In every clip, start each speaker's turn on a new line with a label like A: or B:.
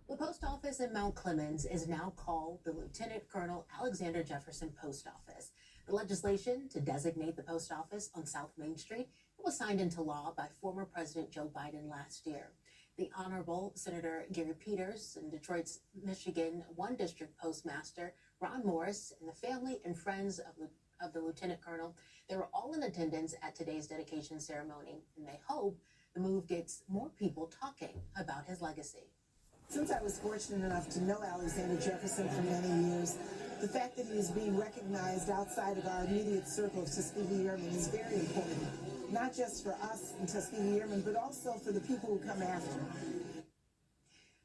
A: The post office in Mt Clemens is now called the Lieutenant Colonel Alexander Jefferson Post Office. The legislation to designate the post office on South Main Street was signed into law by former President Joe Biden last year. The Honorable Senator Gary Peters and Detroit's Michigan 1 District Postmaster Ron Morris and the family and friends of the Lieutenant Colonel, they were all in attendance at today's dedication ceremony, and they hope the move gets more people talking about his legacy.
B: Since I was fortunate enough to know Alexander Jefferson for many years, the fact that he is being recognized outside of our immediate circle of Tuskegee Airmen is very important, not just for us in Tuskegee Airmen, but also for the people who come after.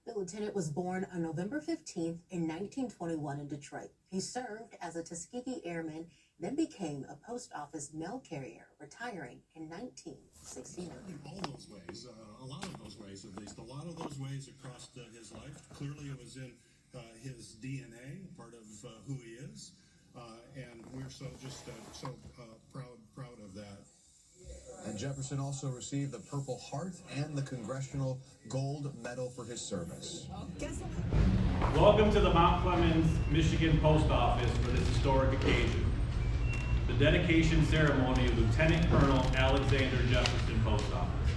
A: The lieutenant was born on November 15th in 1921 in Detroit. He served as a Tuskegee Airman, then became a post office mail carrier, retiring in 1969.
C: All those ways, a lot of those ways at least, a lot of those ways across his life. Clearly it was in his DNA, part of who he is, and we're so proud of that.
D: And Jefferson also received the Purple Heart and the Congressional Gold Medal for his service.
E: Welcome to the Mt Clemens, Michigan Post Office for this historic occasion. The dedication ceremony of Lieutenant Colonel Alexander Jefferson Post Office.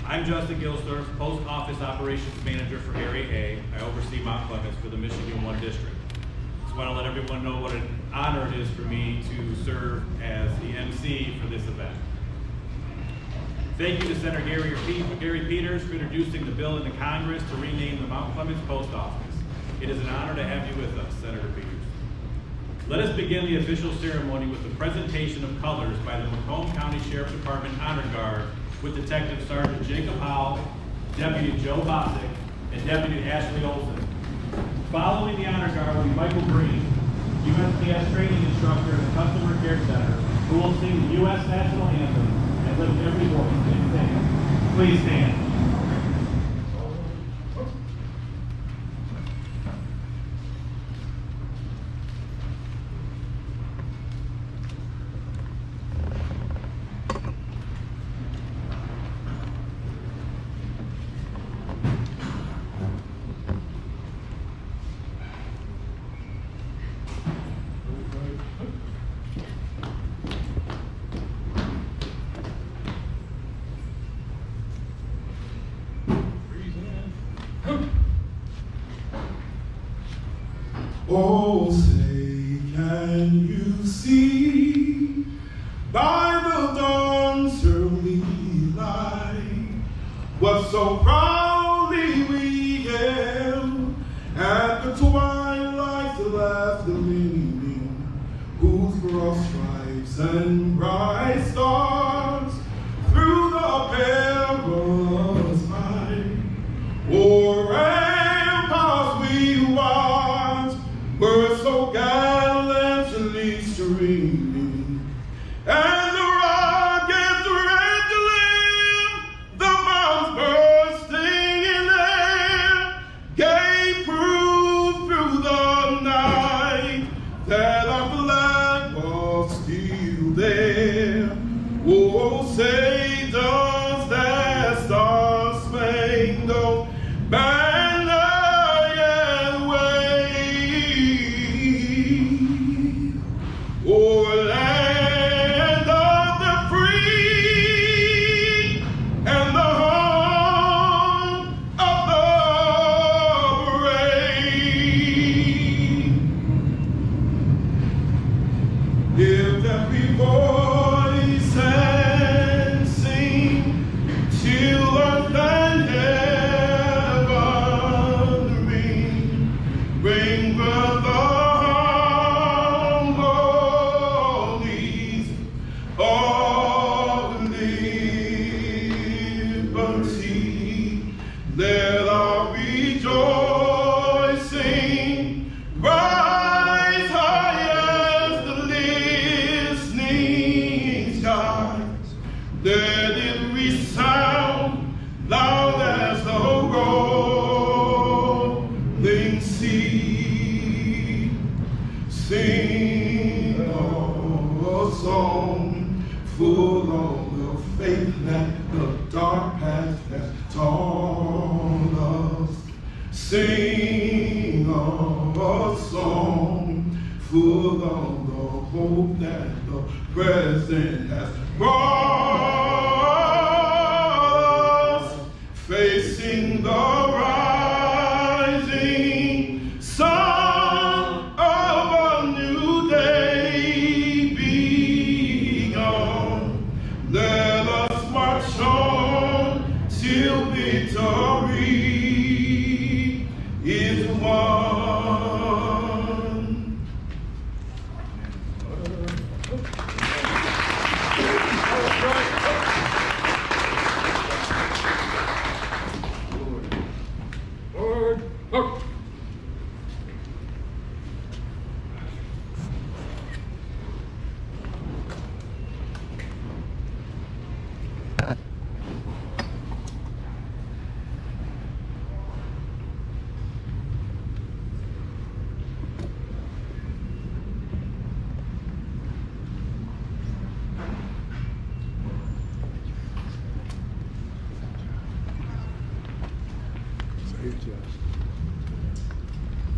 E: I'm Justin Gilsdorf, Post Office Operations Manager for Area A. I oversee Mt Clemens for the Michigan 1 District. Just want to let everyone know what an honor it is for me to serve as the MC for this event. Thank you to Senator Gary Peters for introducing the bill into Congress to rename the Mt Clemens Post Office. It is an honor to have you with us, Senator Peters. Let us begin the official ceremony with the presentation of colors by the Macomb County Sheriff's Department Honor Guard with Detective Sergeant Jacob Howell, Deputy Joe Bosick, and Deputy Ashley Olson. Following the Honor Guard will be Michael Green, USPS training instructor at the Customer Care Center, who will sing the U.S. National Anthem and lift every voice in stand. Please stand.
F: Oh, say, can you see by the dawn's early light what so proudly we hailed at the twilight's last gleaming, whose broad stripes and bright stars through the perilous night o'er ramparts we watched were so gallantly streaming, and the rockets red gleam, the bombs bursting in air, gave proof through the night that our flag was still there. Oh, say does that star-spangled banner yet wave? Oh, land of the free and the home of the brave. If every voice and sing till earth and heaven ring with the harmonies of liberty. Let our rejoicing rise high as the listening skies. Let it resound loud as the rolling sea. Sing a song full of the faith that the dark past has taught us. sing a song full of the hope that the present has brought us, facing the rising sun of a new day begun. Let us march on till victory is won.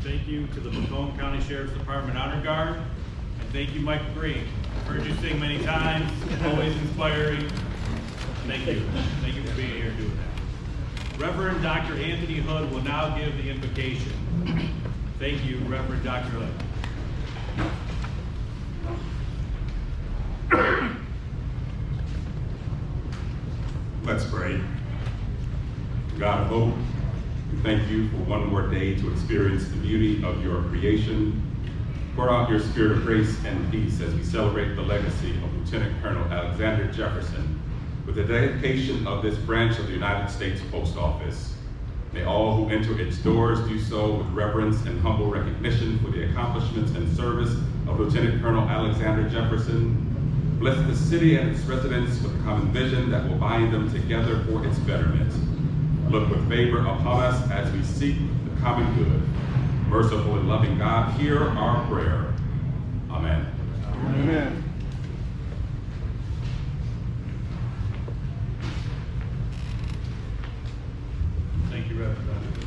E: Thank you to the Macomb County Sheriff's Department Honor Guard, and thank you, Michael Green. I've heard you sing many times, always inspiring. Thank you. Thank you for being here and doing that. Reverend Dr. Anthony Hood will now give the invocation. Thank you, Reverend Dr. Hood.
G: Let's pray. God of hope, we thank you for one more day to experience the beauty of your creation. Pour out your spirit of grace and peace as we celebrate the legacy of Lieutenant Colonel Alexander Jefferson with the dedication of this branch of the United States Post Office. May all who enter its doors do so with reverence and humble recognition for the accomplishments and service of Lieutenant Colonel Alexander Jefferson. Bless the city and its residents with a common vision that will bind them together for its betterment. Look with favor upon us as we seek the common good. Merciful and loving God, hear our prayer. Amen.
F: Amen.
E: Thank you, Reverend Dr.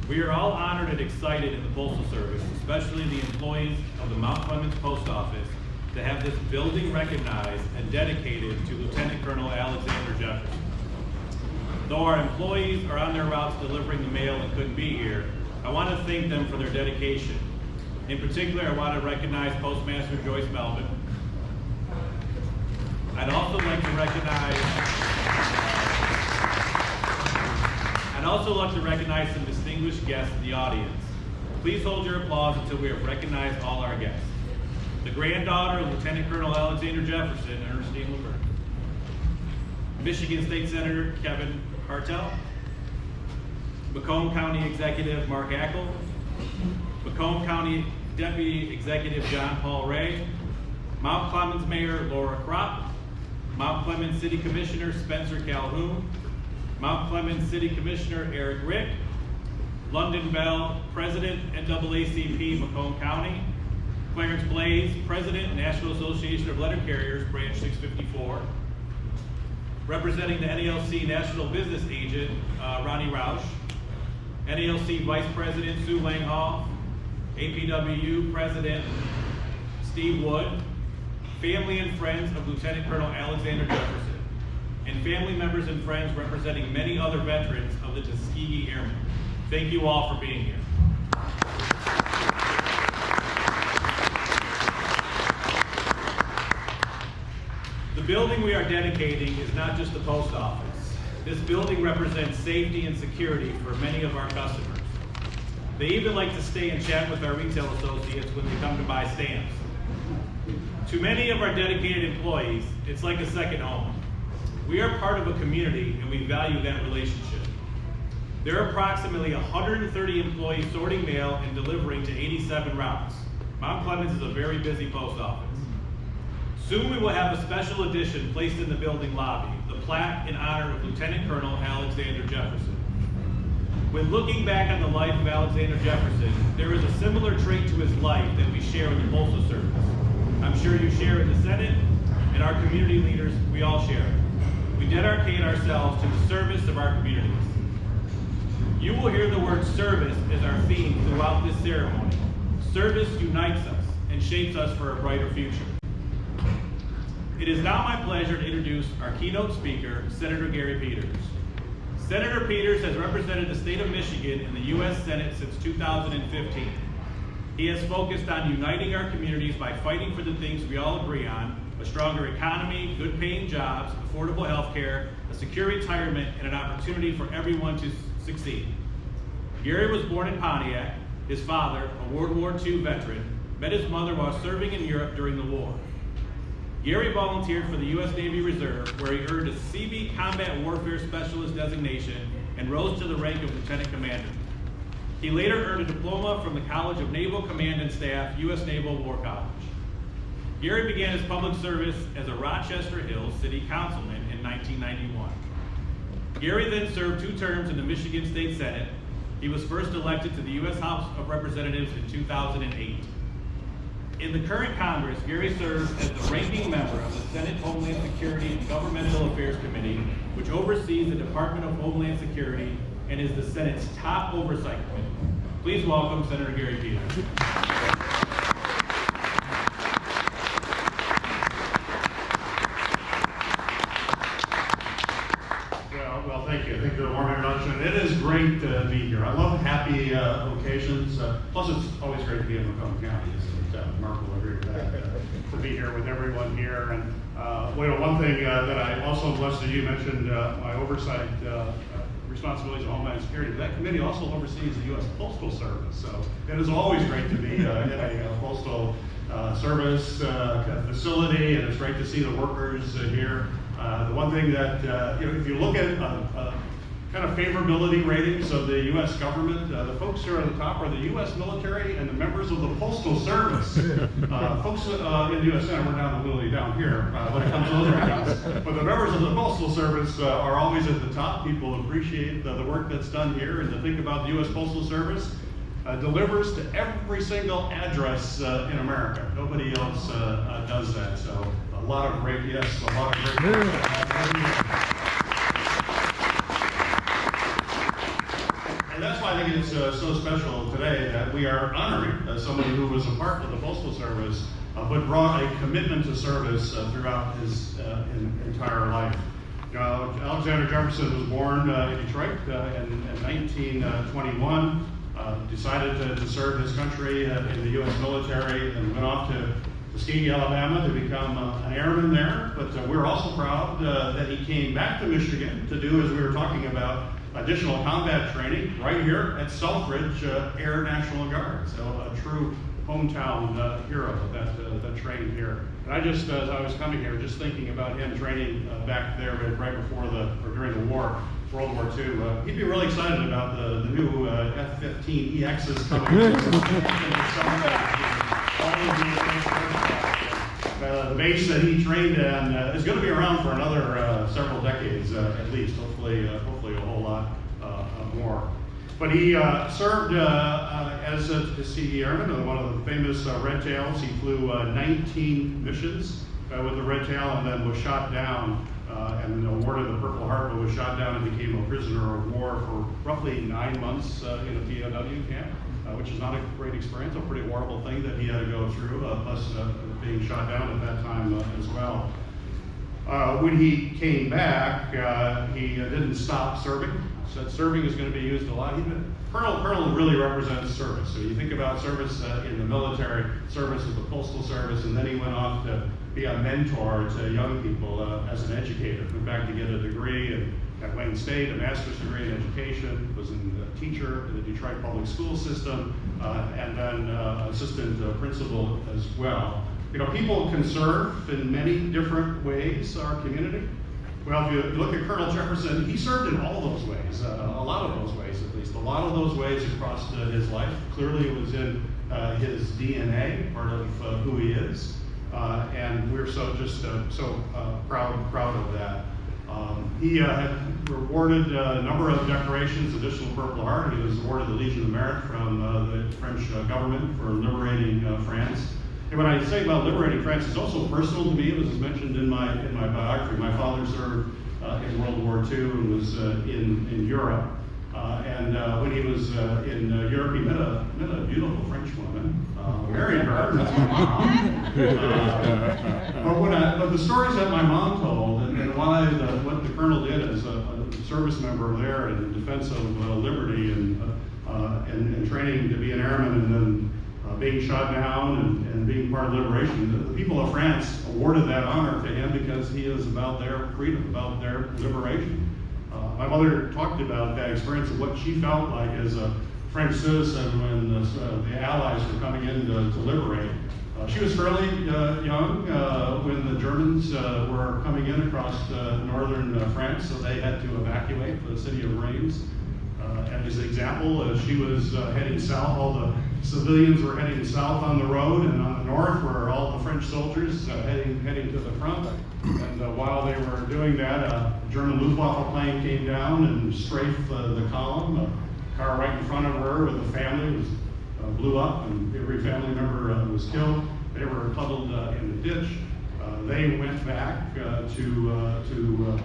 E: We are all honored and excited in the Postal Service, especially the employees of the Mt Clemens Post Office, to have this building recognized and dedicated to Lieutenant Colonel Alexander Jefferson. Though our employees are on their route to delivering the mail and couldn't be here, I want to thank them for their dedication. In particular, I want to recognize Postmaster Joyce Melvin. I'd also like to recognize some distinguished guests in the audience. Please hold your applause until we have recognized all our guests. The granddaughter of Lieutenant Colonel Alexander Jefferson, Ernestine Laverne. Michigan State Senator Kevin Hartel. Macomb County Executive Mark Ackel. Macomb County Deputy Executive John Paul Ray. Mt Clemens Mayor Laura Kropp. Mt Clemens City Commissioner Spencer Calhoun. Mt Clemens City Commissioner Eric Rick. London Bell, President NAACP Macomb County. Clarence Blaze, President, National Association of Letter Carriers, Branch 654. Representing the NALC National Business Agent, Ronnie Roush. NALC Vice President, Sue Langhoff. APWU President, Steve Wood. Family and friends of Lieutenant Colonel Alexander Jefferson. And family members and friends representing many other veterans of the Tuskegee Airmen. Thank you all for being here. The building we are dedicating is not just the post office. This building represents safety and security for many of our customers. They even like to stay and chat with our retail associates when they come to buy stamps. To many of our dedicated employees, it's like a second home. We are part of a community and we value that relationship. There are approximately 130 employees sorting mail and delivering to 87 routes. Mt. Clemens is a very busy post office. Soon we will have a special edition placed in the building lobby, the plaque in honor of Lieutenant Colonel Alexander Jefferson. When looking back on the life of Alexander Jefferson, there is a similar trait to his life that we share in the Postal Service. I'm sure you share in the Senate, and our community leaders, we all share it. We dedicate ourselves to the service of our communities. You will hear the word service as our theme throughout this ceremony. Service unites us and shapes us for a brighter future. It is now my pleasure to introduce our keynote speaker, Senator Gary Peters. Senator Peters has represented the state of Michigan in the U.S. Senate since 2015. He has focused on uniting our communities by fighting for the things we all agree on: a stronger economy, good paying jobs, affordable health care, a secure retirement, and an opportunity for everyone to succeed. Gary was born in Pontiac. His father, a World War II veteran, met his mother while serving in Europe during the war. Gary volunteered for the U.S. Navy Reserve, where he earned a CB Combat Warfare Specialist designation and rose to the rank of Lieutenant Commander. He later earned a diploma from the College of Naval Command and Staff, U.S. Naval War College. Gary began his public service as a Rochester Hills City Councilman in 1991. Gary then served 2 terms in the Michigan State Senate. He was first elected to the U.S. House of Representatives in 2008. In the current Congress, Gary serves as the ranking member of the Senate Homeland Security and Governmental Affairs Committee, which oversees the Department of Homeland Security and is the Senate's top oversight committee. Please welcome Senator Gary Peters.
H: Well, thank you. Thank you for the warm introduction. It is great to be here. I love happy occasions. Plus, it's always great to be in Macomb County. Mark will agree with that. To be here with everyone here. And one thing that I also blessed that you mentioned my oversight responsibilities of Homeland Security. That committee also oversees the U.S. Postal Service. So it is always great to be in a postal service facility, and it's great to see the workers here. The one thing that, if you look at kind of favorability ratings of the U.S. government, the folks here at the top are the U.S. military and the members of the Postal Service. Folks in the U.S. Senate, we're literally down here when it comes to those ratings. But the members of the Postal Service are always at the top. People appreciate the work that's done here, and to think about the U.S. Postal Service delivers to every single address in America. Nobody else does that. So a lot of great, a lot of great. And that's why I think it's so special today that we are honoring somebody who was a part of the Postal Service, but brought a commitment to service throughout his entire life. Alexander Jefferson was born in Detroit in 1921, decided to serve his country in the U.S. military, and went off to Tuskegee, Alabama to become an airman there. But we're also proud that he came back to Michigan to do, as we were talking about, additional combat training right here at Selfridge Air National Guard. So a true hometown hero that trained here. And I just, as I was coming here, just thinking about him training back there right before or during the war, World War II. He'd be really excited about the new F-15EXs coming. The base that he trained in is going to be around for another several decades at least. Hopefully a whole lot more. But he served as a Tuskegee Airman, one of the famous Red Tails. He flew 19 missions with the Red Tail, and then was shot down and awarded the Purple Heart, but was shot down and became a prisoner of war for roughly 9 months in a POW camp, which is not a great experience, a pretty horrible thing that he had to go through, plus being shot down at that time as well. When he came back, he didn't stop serving. Said serving is going to be used a lot. Colonel really represents service. So you think about service in the military, service with the Postal Service, and then he went off to be a mentor to young people as an educator. Went back to get a degree at Wayne State, a master's degree in education, was a teacher in the Detroit public school system, and then assistant principal as well. People can serve in many different ways our community. Well, if you look at Colonel Jefferson, he served in all those ways, a lot of those ways at least, a lot of those ways across his life. Clearly it was in his DNA, part of who he is, and we're so proud of that. He had awarded a number of decorations, additional Purple Heart. He was awarded the Legion of Merit from the French government for liberating France. And when I say about liberating France, it's also personal to me. It was mentioned in my biography. My father served in World War II and was in Europe. And when he was in Europe, he met a beautiful French woman, married her. That's my mom. But the stories that my mom told, and what the colonel did as a service member there in defense of liberty and training to be an airman, and then being shot down and being part of liberation, the people of France awarded that honor to him because he is about their freedom, about their liberation. My mother talked about that experience of what she felt like as a French citizen when the Allies were coming in to liberate. She was fairly young when the Germans were coming in across northern France, so they had to evacuate the city of Reims. And as an example, she was heading south. All the civilians were heading south on the road, and on the north were all the French soldiers heading to the front. And while they were doing that, a German Luftwaffe plane came down and strafed the column. A car right in front of her with a family blew up, and every family member was killed. They were huddled in the ditch. They went back to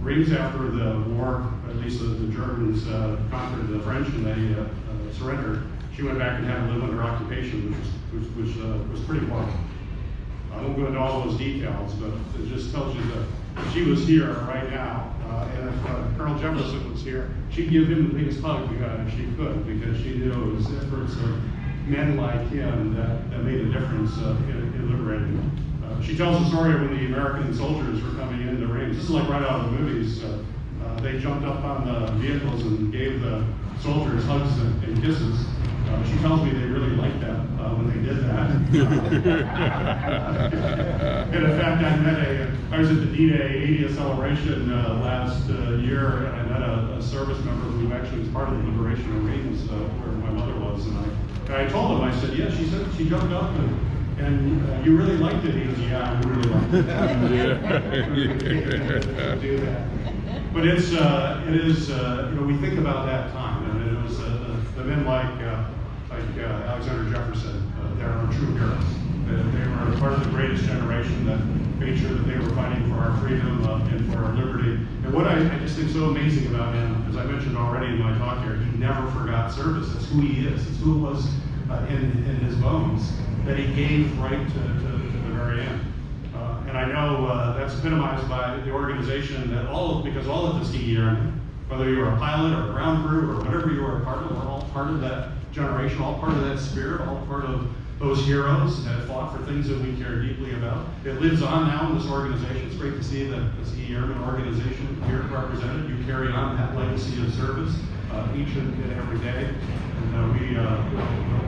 H: Reims after the war. At least the Germans conquered the French, and they surrendered. She went back and had to live under occupation, which was pretty horrible. I won't go into all those details, but it just tells you that she was here right now. And if Colonel Jefferson was here, she'd give him the biggest hug if she could, because she knew it was efforts of men like him that made a difference in liberating. She tells the story of when the American soldiers were coming into Reims. This is like right out of the movies. They jumped up on the vehicles and gave the soldiers hugs and kisses. She tells me they really liked that when they did that. And in fact, I was at the D-Day 80th celebration last year, and I met a service member who actually was part of the liberation of Reims, where my mother was. And I told him, I said, yeah, she said she jumped up and you really liked it. He goes, yeah, I really liked it. Do that. But it is, we think about that time, and it was the men like Alexander Jefferson. They're our true heroes. They were part of the greatest generation that made sure that they were fighting for our freedom and for our liberty. And what I just think so amazing about him, as I mentioned already in my talk here, he never forgot service. That's who he is. It's who it was in his bones that he gave right to the very end. And I know that's epitomized by the organization that because all of the ski airmen, whether you were a pilot or a ground crew or whatever you were a part of, we're all part of that generation, all part of that spirit, all part of those heroes that fought for things that we care deeply about. It lives on now in this organization. It's great to see that the Ski Airmen organization here represented. You carry on that legacy of service each and every day, and we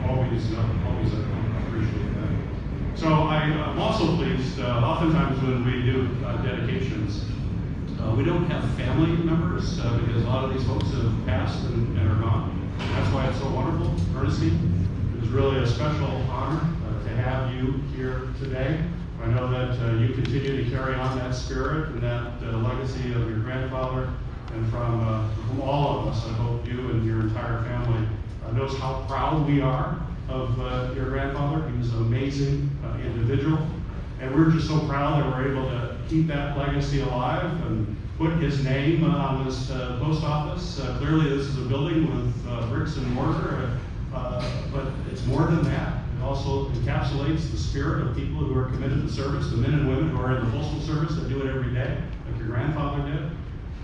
H: always appreciate that. So I'm also pleased, oftentimes when we do dedications, we don't have family members because a lot of these folks have passed and are gone. That's why it's so wonderful, Ernestine. It was really a special honor to have you here today. I know that you continue to carry on that spirit and that legacy of your grandfather, and from all of us, I hope you and your entire family knows how proud we are of your grandfather. He was an amazing individual, and we're just so proud that we're able to keep that legacy alive and put his name on this post office. Clearly this is a building with bricks and mortar, but it's more than that. It also encapsulates the spirit of people who are committed to service, the men and women who are in the postal service that do it every day, like your grandfather did.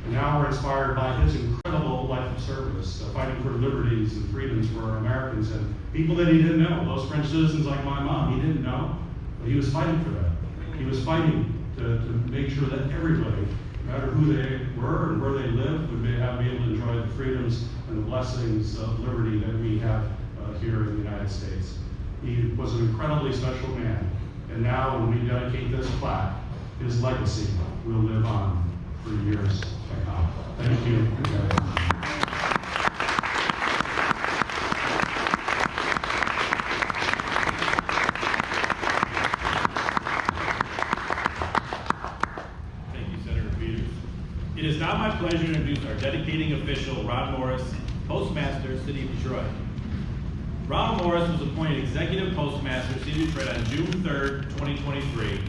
H: And now we're inspired by his incredible life of service, fighting for liberties and freedoms for Americans and people that he didn't know. Those French citizens like my mom, he didn't know, but he was fighting for that. He was fighting to make sure that everybody, no matter who they were and where they lived, would be able to enjoy the freedoms and the blessings of liberty that we have here in the United States. He was an incredibly special man, and now when we dedicate this plaque, his legacy will live on for years to come. Thank you.
E: It is now my pleasure to introduce our dedicating official, Ron Morris, Postmaster, City of Detroit. Ronald Morris was appointed Executive Postmaster, City of Detroit on June 3rd, 2023.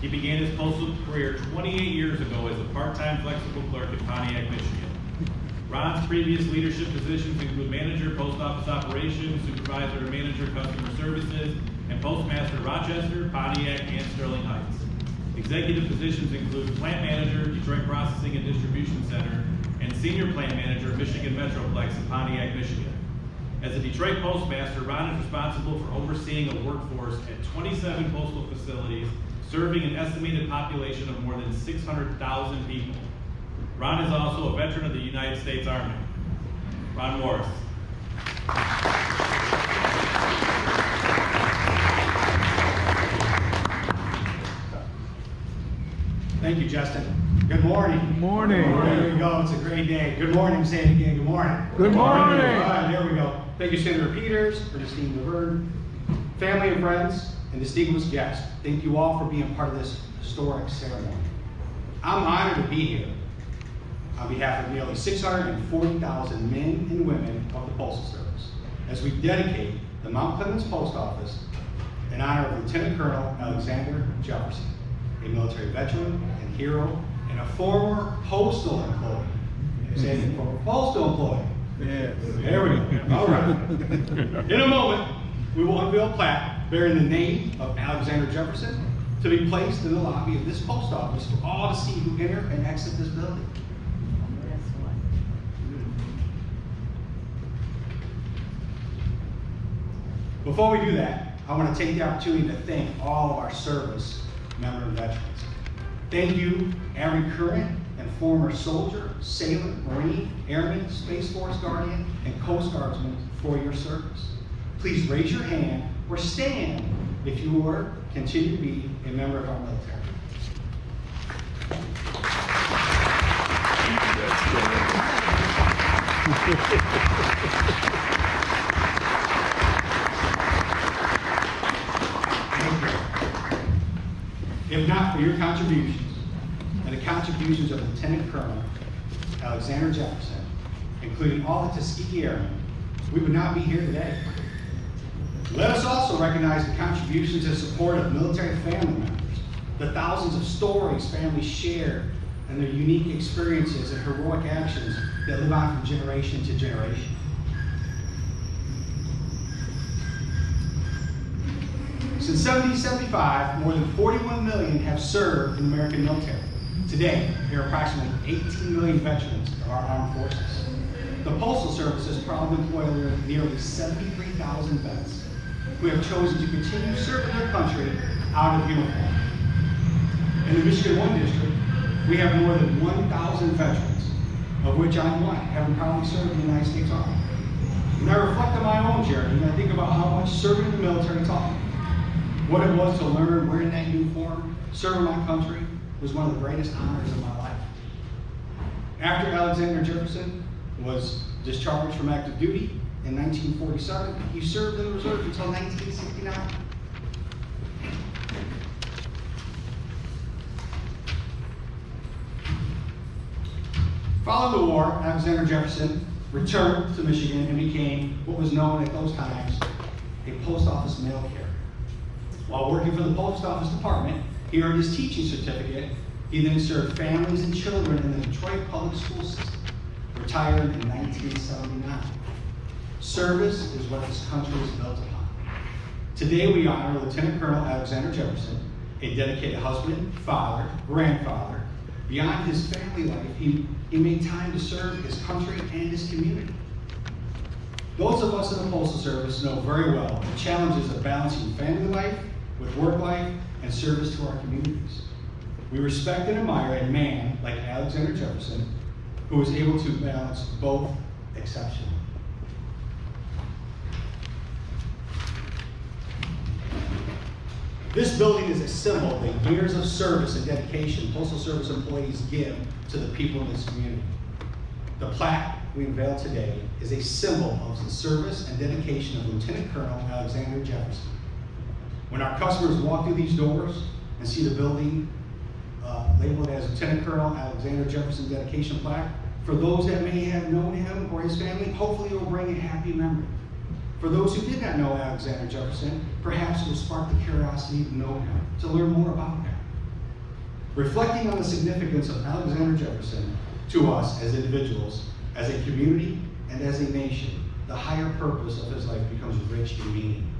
E: He began his postal career 28 years ago as a part-time flexible clerk in Pontiac, Michigan. Ron's previous leadership positions include manager, post office operations, supervisor and manager, customer services, and postmaster Rochester, Pontiac, and Sterling Heights. Executive positions include plant manager, Detroit Processing and Distribution Center, and senior plant manager, Michigan Metroplex in Pontiac, Michigan. As a Detroit postmaster, Ron is responsible for overseeing a workforce at 27 postal facilities, serving an estimated population of more than 600,000 people. Ron is also a veteran of the United States Army. Ron Morris.
I: Thank you, Justin. Good morning.
J: Good morning.
I: There we go. It's a great day. Good morning. Say it again. Good morning.
J: Good morning.
I: All right, there we go. Thank you, Senator Peters, Ernestine Laverne, family and friends, and distinguished guests. Thank you all for being part of this historic ceremony. I'm honored to be here on behalf of nearly 640,000 men and women of the Postal Service as we dedicate the Mt. Clemens Post Office in honor of Lieutenant Colonel Alexander Jefferson, a military veteran and hero, and a former postal employee. Say former postal employee.
J: Yes.
I: There we go. All right. In a moment, we will unveil a plaque bearing the name of Alexander Jefferson to be placed in the lobby of this post office for all to see who enter and exit this building. Before we do that, I want to take the opportunity to thank all of our service member and veterans. Thank you, every current and former soldier, sailor, Marine, Airman, Space Force Guardian, and Coast Guardsman for your service. Please raise your hand or stand if you were continue to be a member of our military. If not for your contributions and the contributions of Lieutenant Colonel Alexander Jefferson, including all the Tuskegee Airmen, we would not be here today. Let us also recognize the contributions and support of military family members, the thousands of stories families share, and their unique experiences and heroic actions that live on from generation to generation. Since 1775, more than 41 million have served in the American military. Today, there are approximately 18 million veterans of our armed forces. The Postal Service has proudly employed nearly 73,000 vets who have chosen to continue serving their country out of uniform. In the Michigan 1 District, we have more than 1,000 veterans, of which I'm one, having proudly served in the United States Army. When I reflect on my own journey, and I think about how much serving in the military taught me, what it was to learn wearing that uniform, serving my country, was one of the greatest honors of my life. After Alexander Jefferson was discharged from active duty in 1947, he served in the reserve until 1969. Following the war, Alexander Jefferson returned to Michigan and became what was known at those times a post office mail carrier. While working for the Post Office Department, he earned his teaching certificate. He then served families and children in the Detroit public school system, retired in 1979. Service is what this country is built upon. Today we honor Lieutenant Colonel Alexander Jefferson, a dedicated husband, father, grandfather. Beyond his family life, he made time to serve his country and his community. Those of us in the Postal Service know very well the challenges of balancing family life with work life and service to our communities. We respect and admire a man like Alexander Jefferson who was able to balance both exceptionally. This building is a symbol of the years of service and dedication Postal Service employees give to the people in this community. The plaque we unveil today is a symbol of the service and dedication of Lieutenant Colonel Alexander Jefferson. When our customers walk through these doors and see the building labeled as Lieutenant Colonel Alexander Jefferson dedication plaque, for those that may have known him or his family, hopefully it will bring a happy memory. For those who did not know Alexander Jefferson, perhaps it will spark the curiosity to know him, to learn more about him. Reflecting on the significance of Alexander Jefferson, to us as individuals, as a community, and as a nation. The higher purpose of his life becomes rich in meaning.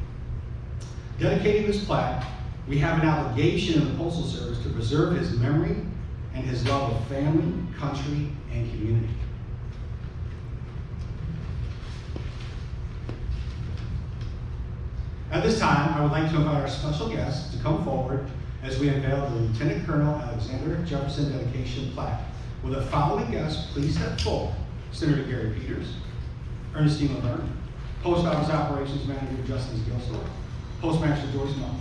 I: Dedicating this plaque, we have an obligation in the Postal Service to preserve his memory and his love of family, country, and community. At this time, I would like to invite our special guest to come forward as we unveil the Lieutenant Colonel Alexander Jefferson dedication plaque. Will the following guests please step forward? Senator Gary Peters, Ernestine Laverne, Post Office Operations Manager Justin Gilsdorf, Postmaster Joyce Null.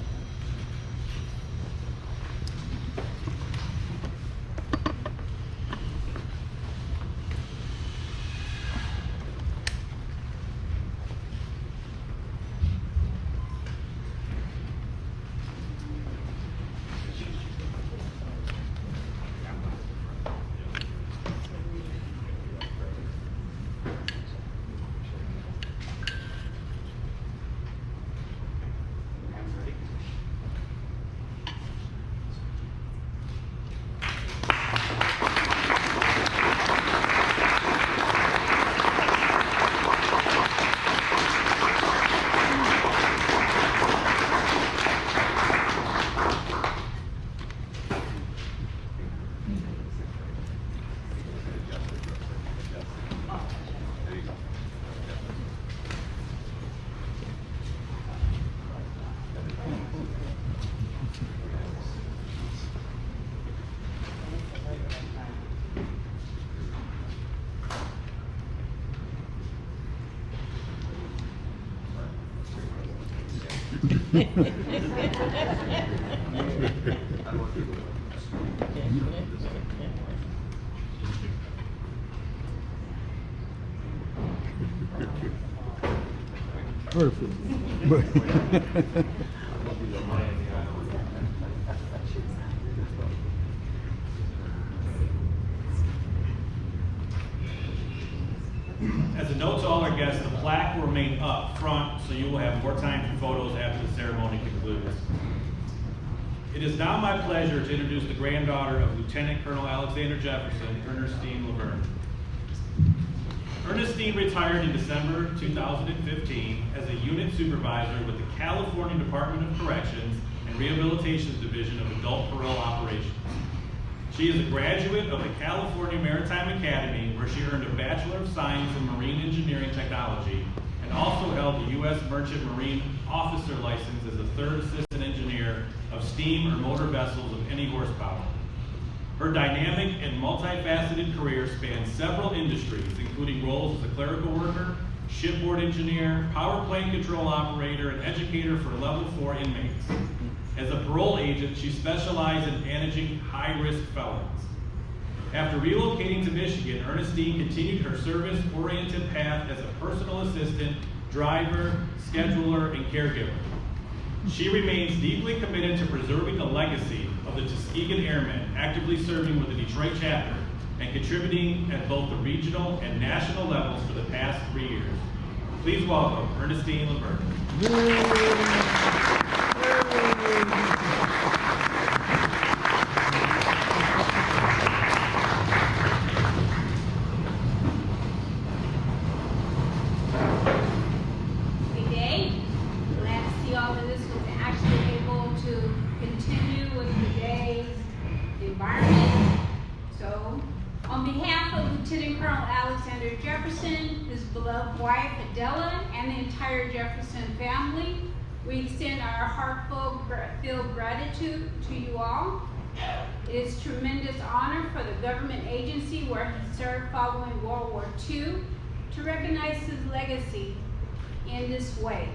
E: As a note to all our guests, the plaque will remain up front, so you will have more time for photos after the ceremony concludes. It is now my pleasure to introduce the granddaughter of Lieutenant Colonel Alexander Jefferson, Ernestine Laverne. Ernestine retired in December 2015 as a unit supervisor with the California Department of Corrections and Rehabilitation Division of Adult Parole Operations. She is a graduate of the California Maritime Academy, where she earned a Bachelor of Science in Marine Engineering Technology, and also held the U.S. Merchant Marine Officer license as a third assistant engineer of steam or motor vessels of any horsepower. Her dynamic and multifaceted career spans several industries, including roles as a clerical worker, shipboard engineer, power plant control operator, and educator for level 4 inmates. As a parole agent, she specialized in managing high-risk felons. After relocating to Michigan, Ernestine continued her service-oriented path as a personal assistant, driver, scheduler, and caregiver. She remains deeply committed to preserving the legacy of the Tuskegee Airmen, actively serving with the Detroit chapter and contributing at both the regional and national levels for the past 3 years. Please welcome Ernestine Laverne.
J: Jefferson, his beloved wife Adela, and the entire Jefferson family, we extend our heartfelt gratitude to you all. It is a tremendous honor for the government agency where he served following World War II to recognize his legacy in this way.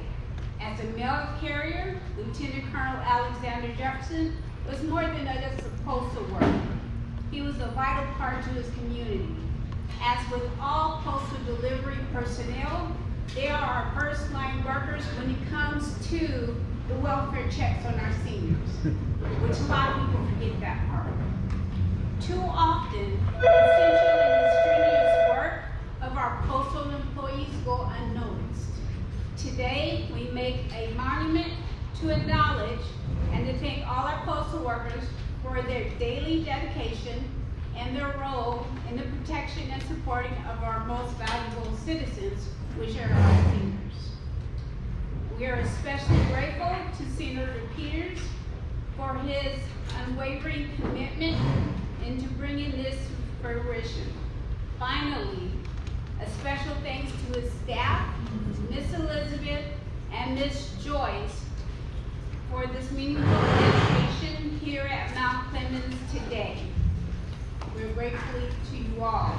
J: As a mail carrier, Lieutenant Colonel Alexander Jefferson was more than just a postal worker. He was a vital part to his community. As with all postal delivery personnel, they are our first line workers when it comes to the welfare checks on our seniors, which a lot of people forget that part. Too often, the essential and strenuous work of our postal employees go unnoticed. Today, we make a monument to acknowledge and to thank all our postal workers for their daily dedication and their role in the protection and supporting of our most valuable citizens, which are our seniors. We are especially grateful to Senator Peters for his unwavering commitment into bringing this to fruition. Finally, a special thanks to his staff, Miss Elizabeth and Miss Joyce, for this meaningful dedication here at Mt Clemens today. We're grateful to you all.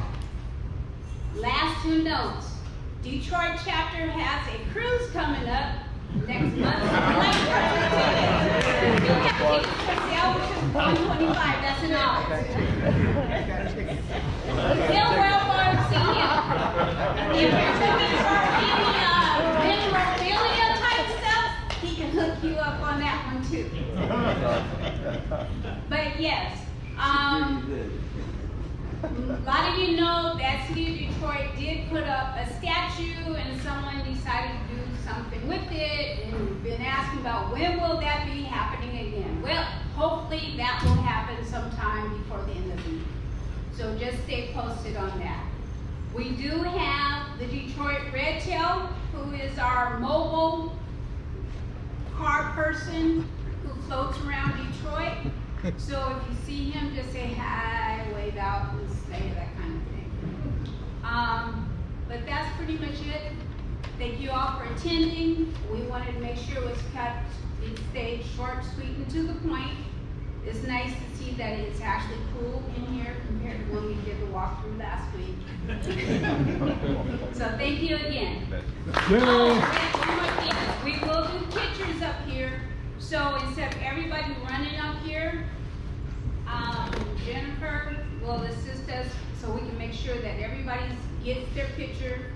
J: Last 2 notes. Detroit chapter has a cruise coming up next month. You have tickets for sale, which is $125. That's an hour. Bill Wellborn, see him. If you're looking for any memorabilia type stuff, he can hook you up on that one too. But yes, a lot of you know that City of Detroit did put up a statue and someone decided to do something with it, and we've been asking about when will that be happening again. Well, hopefully that will happen sometime before the end of the year. So just stay posted on that. We do have the Detroit Red Tail, who is our mobile car person who floats around Detroit. So if you see him, just say hi, wave out, and say that kind of thing. But that's pretty much it. Thank you all for attending. We wanted to make sure it stayed short, sweet, and to the point. It's nice to see that it's actually cool in here compared to when we did the walkthrough last week. So thank you again. Oh, one more thing. We will do pictures up here. So instead of everybody running up here, Jennifer will assist us so we can make sure that everybody gets their picture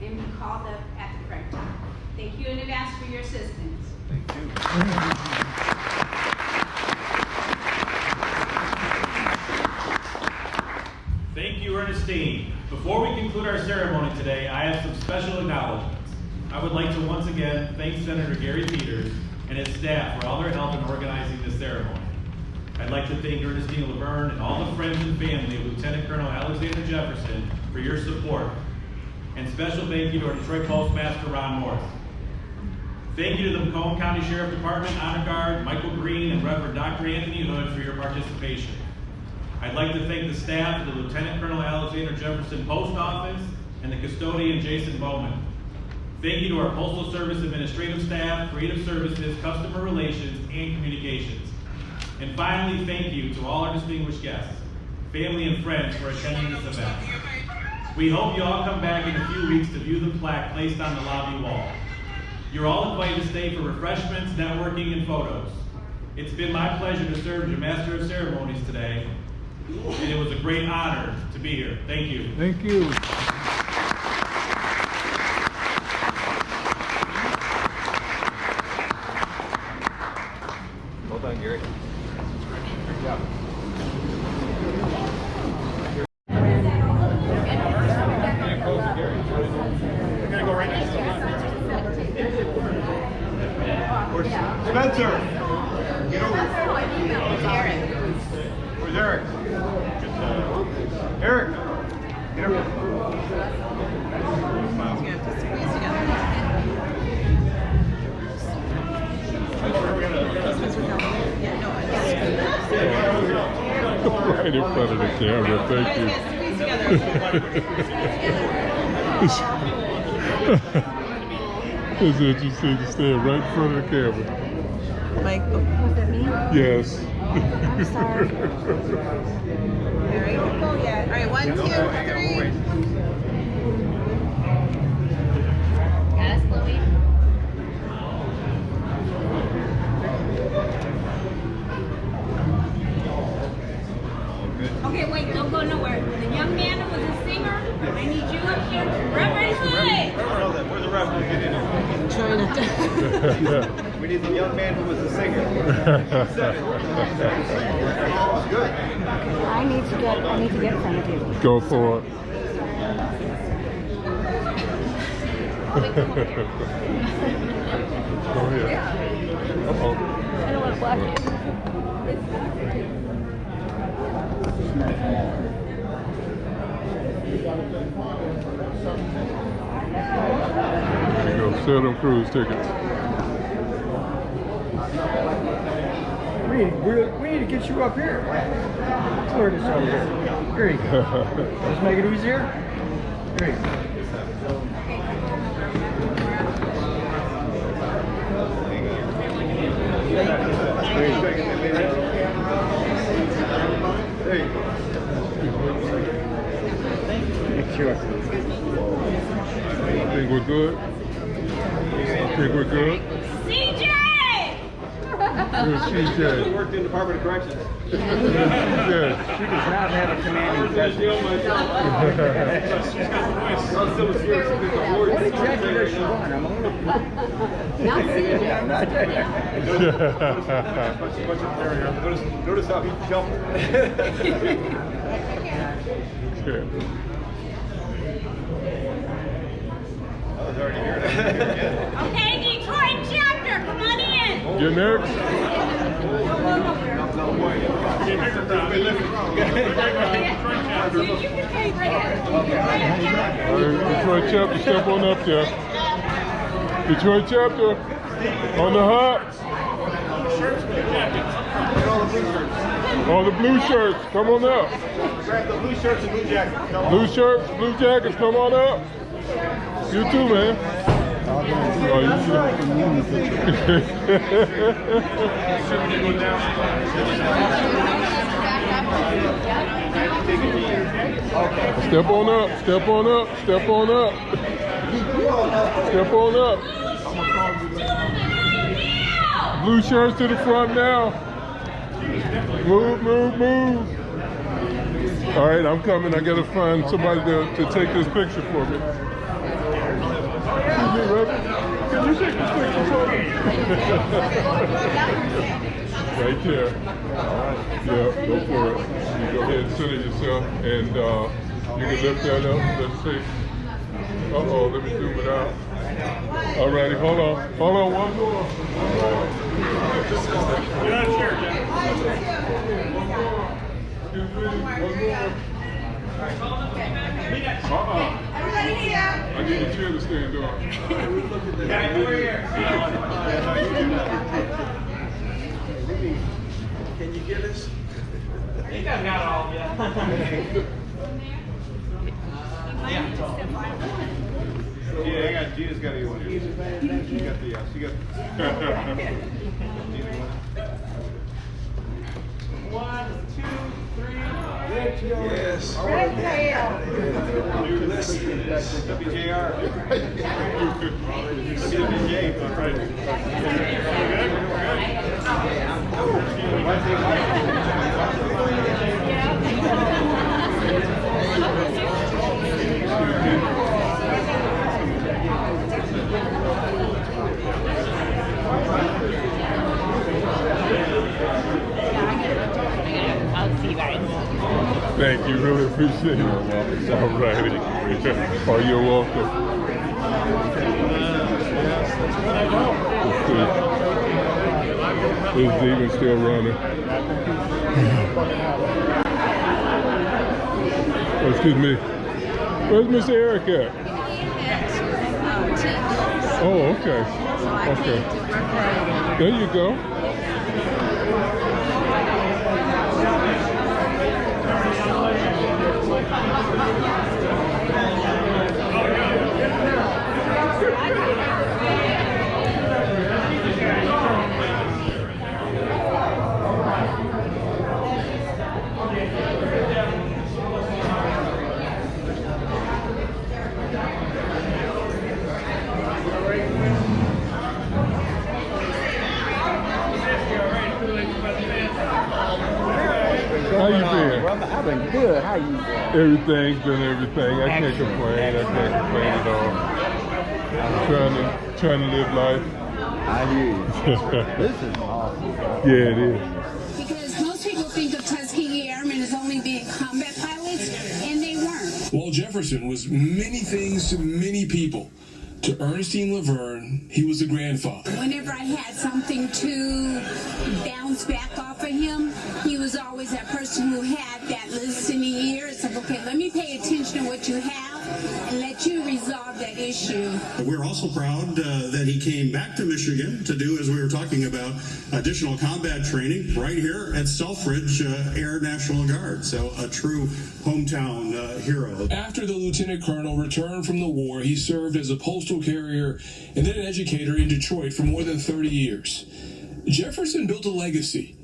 J: and be called up at the correct time. Thank you in advance for your assistance.
D: Thank you.
E: Thank you, Ernestine. Before we conclude our ceremony today, I have some special acknowledgments. I would like to once again thank Senator Gary Peters and his staff for all their help in organizing this ceremony. I'd like to thank Ernestine Laverne and all the friends and family of Lieutenant Colonel Alexander Jefferson for your support. And special thank you to our Detroit Postmaster, Ron Morris. Thank you to the Macomb County Sheriff Department, Honor Guard, Michael Green, and Reverend Dr. Anthony Hood for your participation. I'd like to thank the staff of the Lieutenant Colonel Alexander Jefferson Post Office and the custodian, Jason Bowman. Thank you to our Postal Service administrative staff, creative services, customer relations, and communications. And finally, thank you to all our distinguished guests, family and friends for attending this event. We hope you all come back in a few weeks to view the plaque placed on the lobby wall. You're all invited to stay for refreshments, networking, and photos. It's been my pleasure to serve as your Master of Ceremonies today, and it was a great honor to be here. Thank you.
K: Thank you.
D: Well done, Gary. Good job.
F: Spencer! Get over. Where's Eric? Eric! Get over.
K: Right in front of the camera, thank you. It's interesting to stand right in front of the camera.
L: Mike, was that me?
K: Yes.
L: I'm sorry. Very cool, yeah. All right, 1, 2, 3.
J: Got us, Chloe. Okay, wait, don't go nowhere. The young man who was a singer, I need you up here. Reverend Hood!
F: Where's the reverend? Get in there.
L: Trying not to.
F: We need the young man who was a singer. Good.
L: I need to get in front of you.
K: Go for it. Go ahead. Uh-oh.
L: I don't want to block you.
K: There you go. Sell them cruise tickets.
M: We need to get you up here. Clear this over here. Here you go. Let's make it easier. Here you go. There you go. Sure.
K: Think we're good? Think we're good?
J: CJ!
K: Where's CJ?
M: Worked in the Department of Corrections.
K: Yes.
M: She does not have a commanding presence. What exactly does she want? I'm a little...
L: Not CJ.
M: Notice how he jumped.
K: Yeah.
J: Okay, Detroit chapter, come on in.
K: You're next?
J: You can take it.
K: All right, Detroit chapter, step on up there. Detroit chapter, on the hop. All the blue shirts, come on up.
M: Grab the blue shirts and blue jackets.
K: Blue shirts, blue jackets, come on up. You too, man. Oh, you Step on up, step on up, step on up. Step on up. Blue shirts to the front now. Move, move, move. All right, I'm coming. I gotta find somebody to take this picture for me. Excuse me, Reverend. Can you take this picture for me? Right there. Yeah, go for it. You go ahead and center yourself, and you can lift that up. Let's see. Uh-oh, let me zoom it out. All righty, hold on. Hold on, one more.
H: Get out of chair, Jack.
K: Excuse me, one more.
J: Everybody here.
K: I need a chair to stand on.
H: Guy, over here.
M: Can you get us?
H: I think I've got all of you.
M: Yeah, I got Gina's got you one here. She got the
H: One, two, three.
M: Yes. New listeners. WJR. WJ.
L: I'll see you guys.
K: Thank you, really appreciate it. All righty. Oh, you're welcome. Let's see. Is Steven still running? Oh, excuse me. Where's Miss Eric at? Oh, okay. Okay. There you go. How you been?
M: Brother, I've been good. How you doing?
K: Everything's been everything. I can't complain. I can't complain at all. I'm trying to live life.
M: I hear you. This is awesome.
K: Yeah, it is.
J: Because most people think of Tuskegee Airmen as only being combat pilots, and they weren't.
N: While Jefferson was many things to many people, to Ernestine Laverne, he was a grandfather.
J: Whenever I had something to bounce back off of him, he was always that person who had
O: that listening ear. It's like, okay, let me pay attention to what you have and let you resolve that issue.
C: We're also proud that he came back to Michigan to do, as we were talking about, additional combat training right here at Selfridge Air National Guard. So a true hometown hero.
N: After the lieutenant colonel returned from the war, he served as a postal carrier and then an educator in Detroit for more than 30 years. Jefferson built a legacy.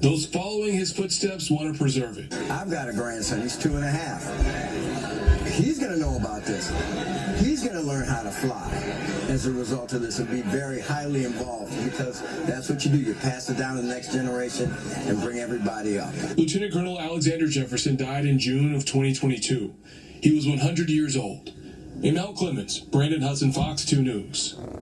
N: Those following his footsteps want to preserve it.
P: I've got a grandson. He's 2.5. He's going to know about this. He's going to learn how to fly as a result of this and be very highly involved, because that's what you do. You pass it down to the next generation and bring everybody up.
N: Lieutenant Colonel Alexander Jefferson died in June of 2022. He was 100 years old. In Mt Clemens, Brandon Hudson, Fox 2 News.